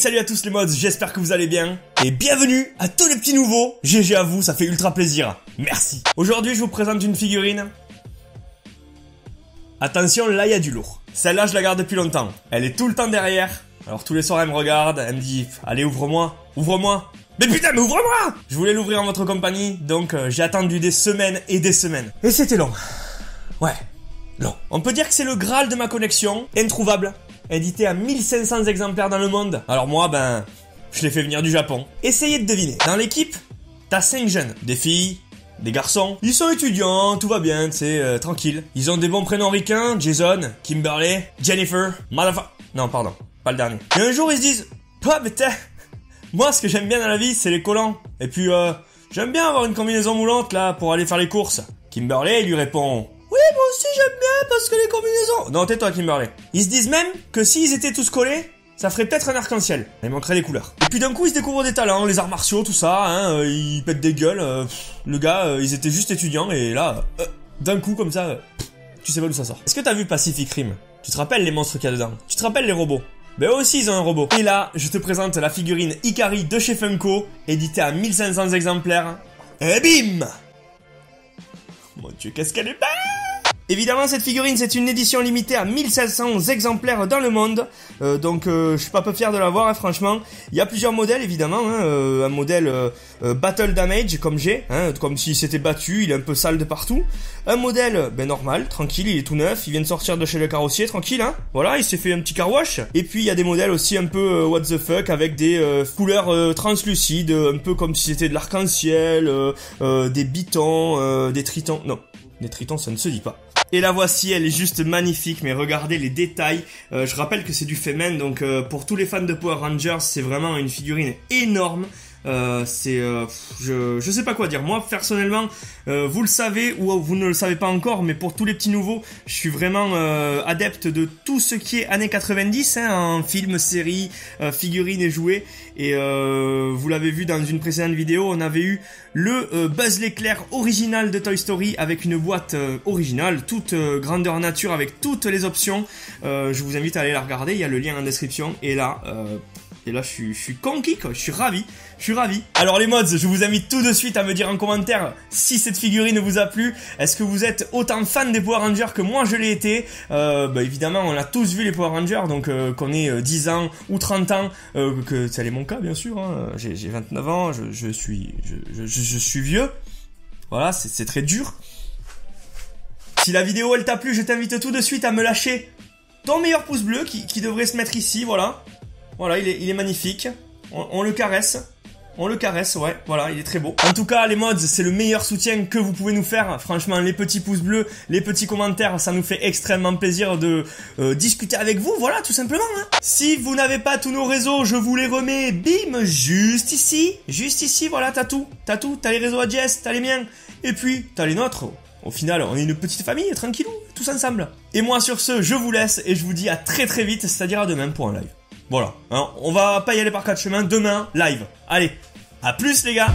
Hey, salut à tous les mods, j'espère que vous allez bien. Et bienvenue à tous les petits nouveaux. GG à vous, ça fait ultra plaisir. Merci. Aujourd'hui, je vous présente une figurine. Attention, là, il y a du lourd. Celle-là, je la garde depuis longtemps. Elle est tout le temps derrière. Alors tous les soirs, elle me regarde, elle me dit « Allez, ouvre-moi, ouvre-moi ». Mais putain, mais ouvre-moi! Je voulais l'ouvrir en votre compagnie, donc j'ai attendu des semaines et des semaines. Et c'était long. Ouais, long. On peut dire que c'est le Graal de ma collection, introuvable. Édité à 1500 exemplaires dans le monde. Alors moi, je l'ai fait venir du Japon. Essayez de deviner. Dans l'équipe, t'as 5 jeunes. Des filles, des garçons. Ils sont étudiants, tout va bien, c'est tranquille. Ils ont des bons prénoms ricains. Jason, Kimberly, Jennifer, Non, pardon, pas le dernier. Et un jour, ils se disent, ah putain, moi, ce que j'aime bien dans la vie, c'est les collants. Et puis, j'aime bien avoir une combinaison moulante, là, pour aller faire les courses. Kimberly, il lui répond, oui, moi aussi j'aime bien parce que les combinaisons... Non, tais-toi, Kimberly. Ils se disent même que s'ils étaient tous collés, ça ferait peut-être un arc-en-ciel. Il manquerait des couleurs. Et puis d'un coup, ils se découvrent des talents, les arts martiaux, tout ça, hein, ils pètent des gueules. Le gars, ils étaient juste étudiants et là, d'un coup, comme ça, tu sais pas d'où ça sort. Est-ce que t'as vu Pacific Rim? Tu te rappelles les monstres qu'il y a dedans? Tu te rappelles les robots? Ben eux aussi, ils ont un robot. Et là, je te présente la figurine Ikari de chez Funko, éditée à 1500 exemplaires. Et bim! Mon Dieu, qu'est-ce qu'elle est belle! Évidemment, cette figurine, c'est une édition limitée à 1500 exemplaires dans le monde. Donc, je suis pas peu fier de l'avoir, hein, franchement. Il y a plusieurs modèles, évidemment. Hein, un modèle Battle Damage, comme j'ai. Hein, comme s'il s'était battu, il est un peu sale de partout. Un modèle, normal, tranquille, il est tout neuf. Il vient de sortir de chez le carrossier, tranquille. Hein, voilà, il s'est fait un petit car wash. Et puis, il y a des modèles aussi un peu what the fuck, avec des couleurs translucides. Un peu comme si c'était de l'arc-en-ciel, des bitons, des tritons. Non, des tritons, ça ne se dit pas. Et la voici, elle est juste magnifique, mais regardez les détails. Je rappelle que c'est du Femen, donc pour tous les fans de Power Rangers, c'est vraiment une figurine énorme. Je sais pas quoi dire. Moi personnellement, vous le savez ou vous ne le savez pas encore, mais pour tous les petits nouveaux, je suis vraiment adepte de tout ce qui est années 90, hein, en film, série, figurines et jouets. Et vous l'avez vu dans une précédente vidéo, on avait eu le Buzz l'éclair original de Toy Story avec une boîte originale, toute grandeur nature avec toutes les options. Je vous invite à aller la regarder, il y a le lien en description. Et là, je suis conquis, quoi. Je suis ravi. Alors les mods, je vous invite tout de suite à me dire en commentaire si cette figurine vous a plu. Est-ce que vous êtes autant fan des Power Rangers que moi je l'ai été? Évidemment, on a tous vu les Power Rangers, donc qu'on ait 10 ans ou 30 ans, que ça l'est mon cas bien sûr. Hein. J'ai 29 ans, je suis vieux. Voilà, c'est très dur. Si la vidéo elle t'a plu, je t'invite tout de suite à me lâcher ton meilleur pouce bleu qui devrait se mettre ici, voilà. Voilà, il est magnifique. On le caresse. Ouais, voilà, il est très beau. En tout cas, les mods, c'est le meilleur soutien que vous pouvez nous faire. Franchement, les petits pouces bleus, les petits commentaires, ça nous fait extrêmement plaisir de discuter avec vous, voilà, tout simplement. Hein. Si vous n'avez pas tous nos réseaux, je vous les remets, bim, juste ici, voilà, t'as tout. T'as les réseaux à Jess, t'as les miens, et puis t'as les nôtres. Au final, on est une petite famille, tranquillou, tous ensemble. Et moi, sur ce, je vous laisse, et je vous dis à très très vite, c'est-à-dire à demain pour un live. Voilà, hein, on va pas y aller par 4 chemins, demain, live. Allez, à plus les gars.